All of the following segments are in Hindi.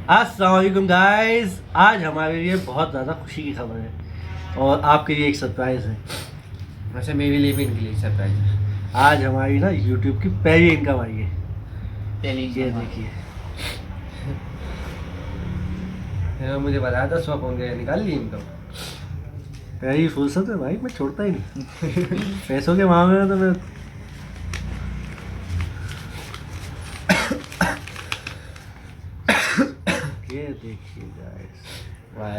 अस्सलाम वालेकुम गाइस। आज हमारे लिए बहुत ज़्यादा खुशी की खबर है और आपके लिए एक सरप्राइज़ है। वैसे मेरे लिए भी इनके लिए सरप्राइज है। आज हमारी ना यूट्यूब की पहली इनकम आई है। ये हाँ। देखिए, मुझे बताया था 100 पाउंड निकाल ली इनकम। पहली फुर्सत है भाई, मैं छोड़ता ही नहीं। पैसों के मामले में तो मैं ये देखिए गाइस, वाह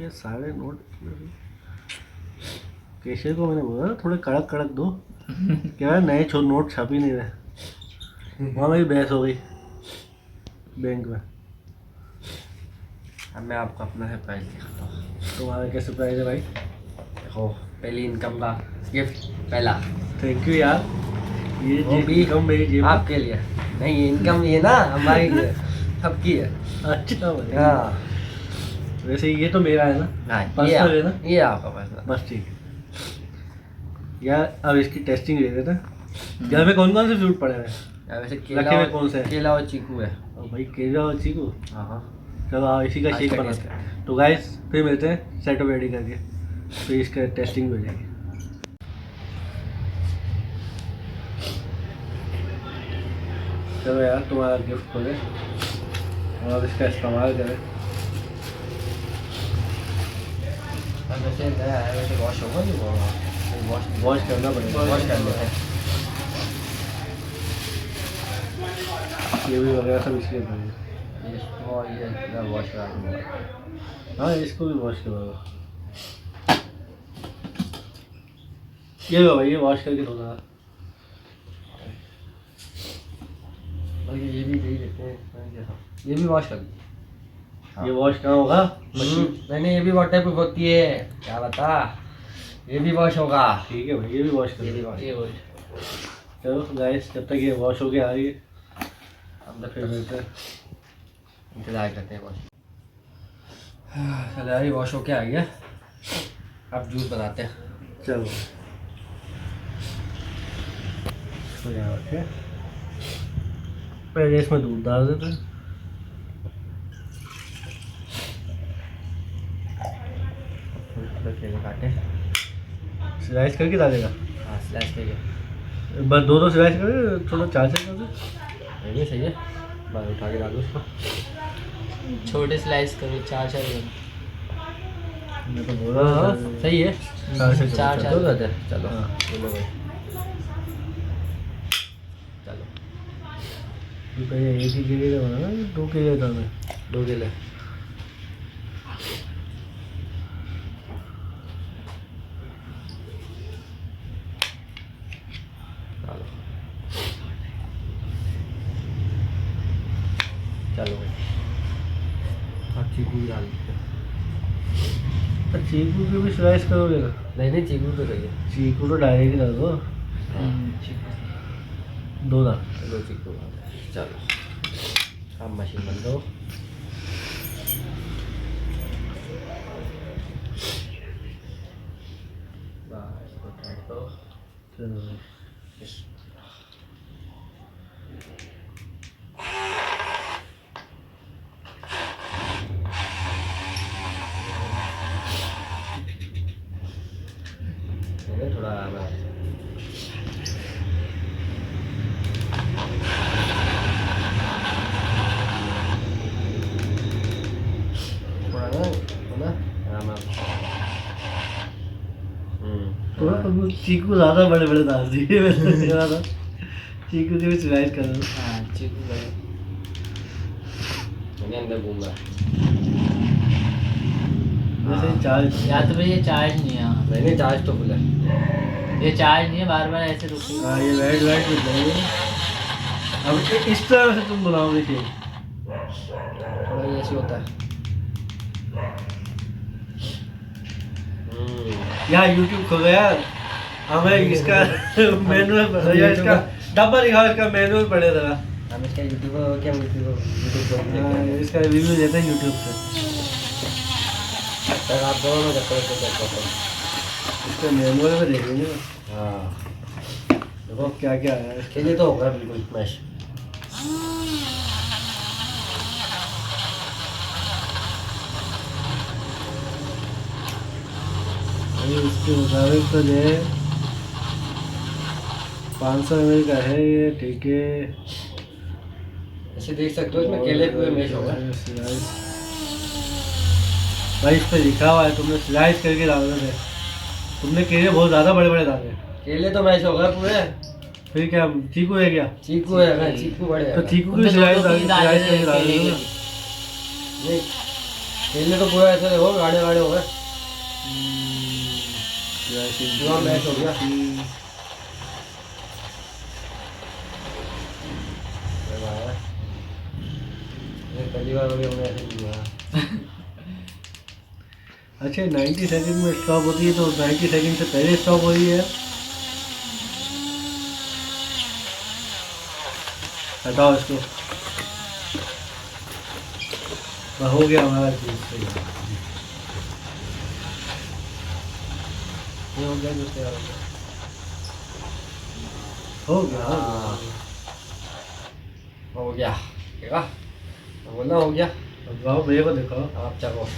ये सारे नोट कैशियर को मैंने बोला थोड़े कड़क कड़क दो। क्या है, नए नोट छप ही नहीं रहे। वहाँ मेरी बहस हो गई बैंक में। अब मैं आपको अपना सरप्राइज दिखाता हूँ। तुम्हारा क्या सरप्राइज है भाई? देखो, पहली इनकम का गिफ्ट पहला थैंक यू यार। ये वो भी इनकम मेरी जेब में। आपके लिए नहीं, इनकम ये ना हमारी लिए सबकी है। अच्छा भाई। हाँ वैसे ये तो मेरा है ना, हाँ, पर्सनल है ना, ये आपका पर्सनल। बस ठीक है यार। अब इसकी टेस्टिंग ले रहे थे। घर में कौन कौन से फ्रूट पड़े हैं? वैसे रखे हुए कौन से हैं? केला और चीकू है। और भाई केला और चीकू। हाँ हाँ, चलो आओ इसी का आज शेक का बनाते टेस्ट हैं। तो गाइस फिर मिलते हैं सेटअप रेडी करके, फिर इसका टेस्टिंग भी हो जाएगी। चलो यार, तुम्हारा गिफ्ट खोले और इसका इस्तेमाल करें। वैसे नया है, वैसे वॉश होगा नहीं होगा? वॉश करना पड़ेगा। वॉश कर लेते हैं। ये भी वगैरह सब इसके अंदर है। इसको और ये वॉश करा दूँगा। हाँ, इसको भी वॉश करवाओ। ये लो भाई, ये वॉश करके धोना। और ये भी दे देते हैं, ये भी वॉश कर दी। ये वॉश कहाँ होगा? नहीं, ये भी वाटर प्रूफ होती है, क्या बता। ये भी वॉश होगा। ठीक है भाई, ये भी वॉश कर ये भी दो। वॉश। ये वही। चलो गाइस, जब तक ये वॉश हो गया आ रही है हम तो फिर मिलते हैं। इंतजार करते हैं वॉश। चलो यार, ये वॉश होके आ गया। अब जूस बनाते हैं। चलो तो यहाँ रखे, पहले इसमें दूध डाल देते हैं। केले काटे। स्लाइस करके डालेगा। हाँ, स्लैश करके। बस दो स्लाइस करके, थोड़ा चार कर दे। ये भी सही है। बाहर उठा के डालो उसको। छोटे स्लाइस करो, चार चार करो। मैं तो बोल रहा था सही है। चार से चार चलो। चार। दो करते हैं। चलो हाँ। चलो भाई, चलो। तो पहले एक ही केले का बनाना, 2 केले का मैं। 2 केले। चलो चलो भाई, अब चीकू भी डाल दीजिए। चीकू की भी स्लाइस करोगे ना? नहीं, चीकू तो सही है। चीकू तो डायरेक्ट डाल दो। दो डाल। चलो चीकू डाल दे। चलो, अब मशीन बंद दो। बस इसको टाइट करो। चलो थोड़ा तो चीकू ज़्यादा बड़े बड़े डाल दिए मैंने। ज़्यादा चीकू की भी स्लाइस कर दो। हाँ, चीकू करो। मैंने अंदर घूम रहा है। जैसे चार्ज। या तो भाई ये चार्ज नहीं है। हाँ। नहीं, चार्ज तो फुल है। ये चार्ज नहीं है, बार बार ऐसे रुकेगा। हाँ, ये वाइट वाइट मिल जाएंगे। अब इस तरह से तुम बनाओगे केक। थोड़ा ये ऐसे होता है। यार यूट्यूब खोलो यार, हमें इसका मैनुअल या इसका डब्बा दिखाओ, इसका मैनुअल पड़े जरा। हम इसका यूट्यूबर क्या यूट्यूब इसका रिव्यू देते हैं यूट्यूब पे। सर आप दोनों जब तक इसका मैनुअल में देखेंगे। हाँ, देखो क्या क्या है इसके लिए तो होगा बिल्कुल स्मैश। भाई उसके मुताबिक तो जो है 500 ml का है ये, ठीक है। ऐसे देख सकते हो इसमें केले पूरे मैश होगा। भाई इस पे लिखा हुआ है, तुमने स्लाइस करके डालने थे, तुमने केले बहुत ज़्यादा बड़े बड़े डाले। केले तो मैश होगा पूरे। फिर क्या चीकू है क्या? चीकू है ना, चीकू बड़े तो है। चीकू की स्लाइस करके डाल दो ना। नहीं, केले तो पूरा ऐसे हो गाढ़े गाढ़े हो गए, पूरा मैश हो गया। ये पहली बार हो गया हमने ऐसे किया। अच्छा 90 सेकंड में स्टॉप होती है, तो 90 सेकंड से पहले स्टॉप हो रही है। हटाओ इसको। हो गया हमारा चीज सही। ये हो गया जो तैयार हो गया हो गया। ठीक है, बोलना हो गया। अब आओ भैया को देखो। आप चलो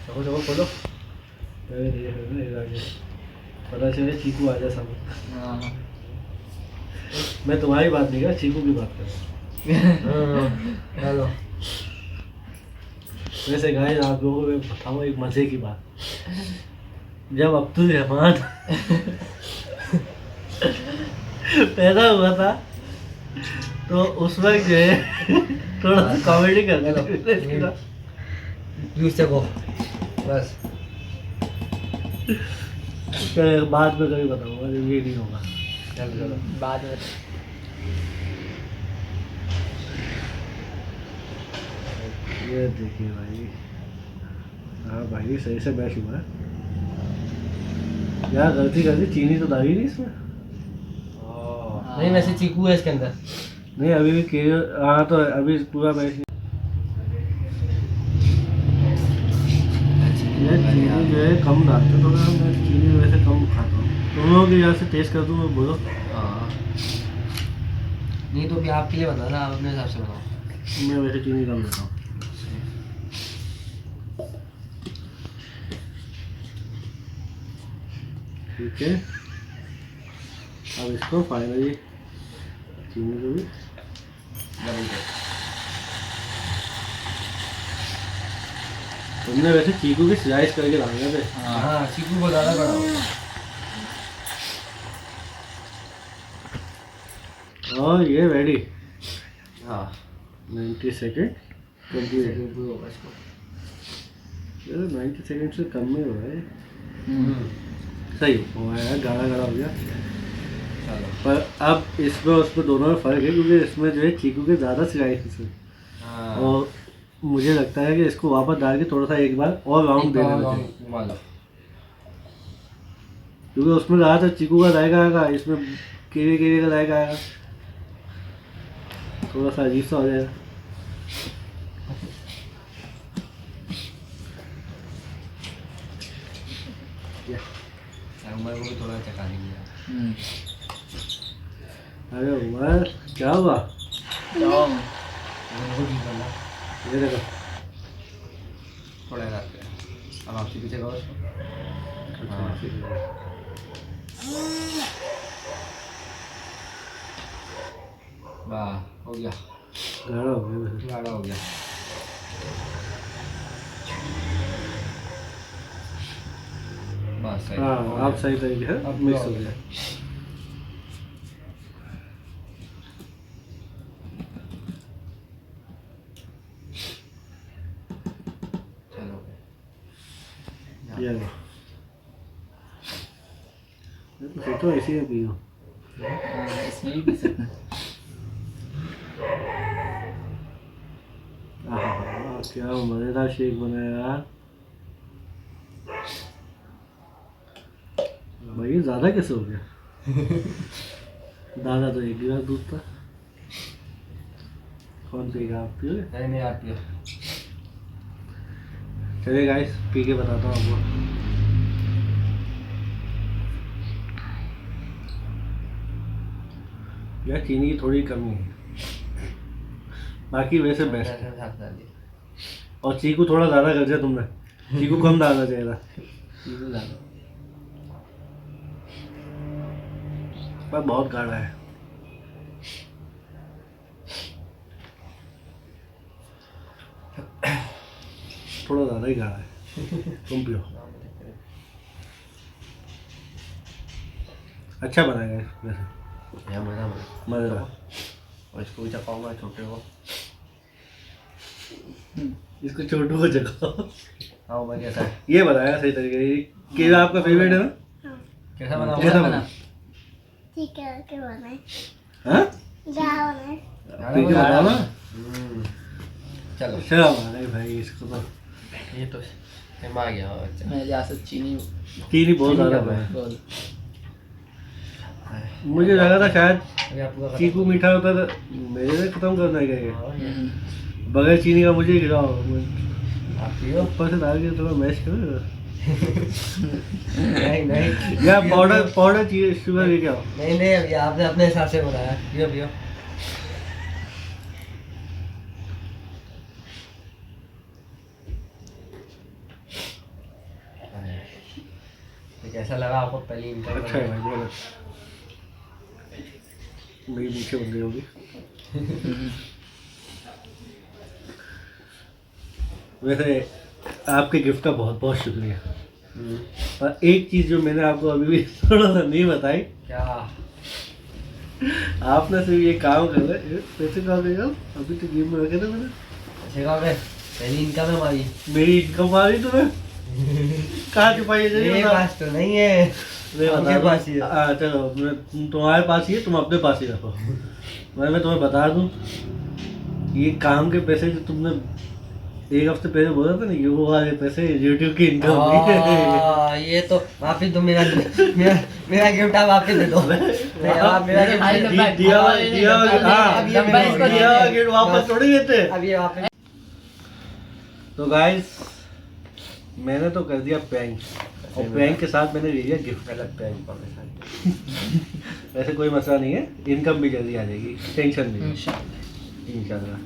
चलो चलो खोलो। पहले ये है ना, ये आगे पता चले चीकू आ जाए सब। हाँ मैं तुम्हारी बात नहीं कर, चीकू की बात कर। हेलो। वैसे गाइस आप लोगों को मैं बताऊँ एक मज़े की बात। जब अब्दुल रहमान पैदा हुआ था तो उस वक्त जो है थोड़ा सा कॉमेडी कर दो। जूस से को बस बाद में कभी बताऊंगा, जब ये नहीं होगा। चलो चलो बाद में। ये देखिए भाई, हाँ भाई सही से मैच हुआ है। यार गलती कर दी, चीनी तो डाली नहीं इसमें। नहीं वैसे चीकू है इसके अंदर। नहीं अभी भी के, हाँ तो अभी पूरा मैच नहीं। ये चीनी जो है कम डालते तो मैं चीनी वैसे कम खाता हूँ। तुम लोगों के यहाँ से टेस्ट कर दूँ मैं, बोलो। हाँ नहीं तो भी आपके लिए बना ना, आप अपने हिसाब से बनाओ। मैं वैसे चीनी कम देता हूँ। ठीक है, अब इसको फाइनली चीनी को भी तुमने वैसे चीकू की स्लाइस करके डालने थे। हाँ चीकू को ज़्यादा बड़ा होगा। और ये रेडी। हाँ 90 सेकेंड कंप्लीट। चीकू होगा इसको। यार 90 सेकेंड से कम में हो रहा है। सही हुआ है, गाढ़ा गाढ़ा हो गया। चलो पर अब इसमें उसमें दोनों में फ़र्क है, क्योंकि इसमें जो है चीकू के ज़्यादा स्लाइस है। हाँ और मुझे लगता है कि इसको वापस डाल के थोड़ा सा एक बार और राउंड दे देना चाहिए, घुमा लो। क्योंकि उसमें ज़्यादातर चीकू का जायका आएगा, इसमें केले केले का जायका आएगा, थोड़ा सा अजीब सा हो जाएगा। उमर को भी थोड़ा चखा दीजिए। अरे उमर क्या हुआ? ये देखो थोड़ा रखते हैं। अब आपसे पीछे करो इसको। हाँ वाह हो गया, गाढ़ा हो गया वैसे। गाढ़ा हो गया। बस सही। हाँ आप सही तरीके से अब मिक्स हो गया। चलो ये लो, तो ऐसे ही पियो। इसमें भी पी सकते हैं। आहा, क्या मज़ेदार शेक बनाया यार। भाई ज़्यादा कैसे हो गया? दादा तो एक गिलास दूध था। कौन पिएगा, आप पियोगे? नहीं आती है। चलिए गाइस पी के बताता हूँ आपको। यार चीनी की थोड़ी कमी है, बाकी वैसे बेस्ट है। और चीकू थोड़ा ज़्यादा कर दिया तुमने, चीकू कम डालना चाहिए था, पर बहुत गाढ़ा है। थोड़ा ज़्यादा ही गाढ़ा है, तुम पियो। अच्छा बनाएगा वैसे, मज़ेदार। और इसको भी चपाऊंगा छोटे को। इसको छोटू को जगाओ। हाँ भाई कैसा है? ये बताएगा सही तरीके से। केला आपका फेवरेट है ना? कैसा बना? कैसा बना? ठीक है के बनाए हाँ? जा बनाए ठीक है बताओ ना। चलो अच्छा हमारे भाई इसको तो ये तो आ गया। अच्छा मैं जा सकता चीनी चीनी बहुत ज़्यादा है। बोल। मुझे लगा था शायद अभी आपको चीकू मीठा होता था, मेरे से खत्म करना है क्या ये? हम्म। बगैर चीनी का मुझे गिराओ, आप पियो। ऊपर से डाल के थोड़ा मैश करो। नहीं नहीं या पाउडर चाहिए, शुगर लेके आओ। नहीं नहीं, अभी आपने अपने हिसाब से बनाया। पियो पियो। तो कैसा लगा आपको पहली इनका? अच्छा है भाई, बहुत अच्छा। मेरी नीचे बन गई होगी। वैसे आपके गिफ्ट का बहुत बहुत शुक्रिया। और एक चीज़ जो मैंने आपको अभी भी थोड़ा सा नहीं बताई, क्या? आपने सिर्फ ये काम कर रहे, पैसे कहाँ देगा? अभी तो गेम में रखे थे मैंने। अच्छे काम है, पहली इनकम है हमारी। मेरी इनकम आ रही तुम्हें कहाँ छुपाई है? मेरे पास तो नहीं है, आपके पास ही है। हाँ चलो, तुम्हारे पास ही है, तुम अपने पास ही रखो। मैं तुम्हें बता दूं, ये काम के पैसे जो तुमने एक हफ्ते पहले बोला था ना, ये वो वाले पैसे यूट्यूब की इनकम ये तो वापिस दो। मेरा मेरा मेरा गिफ्ट आप वापिस दे दो। आप मेरा मेरे भाई गिफ्ट लोग दिया अब ये गिफ्ट वापस थोड़ी देते। अब ये वापिस। तो गाइस मैंने तो कर दिया प्रैंक, और प्रैंक के साथ मैंने ले लिया गिफ्ट। गलत पे वैसे कोई मसला नहीं है, इनकम भी जल्दी आ जाएगी, टेंशन नहीं, इंशाल्लाह। इंशाल्लाह।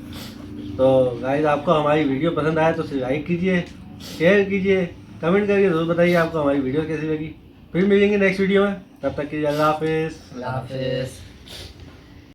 तो गाइस आपको हमारी वीडियो पसंद आया तो लाइक कीजिए, शेयर कीजिए, कमेंट करके जरूर बताइए आपको हमारी वीडियो कैसी लगी। फिर मिलेंगे नेक्स्ट वीडियो में, तब तक के लिए अल्लाह हाफिज़। हाफिज़।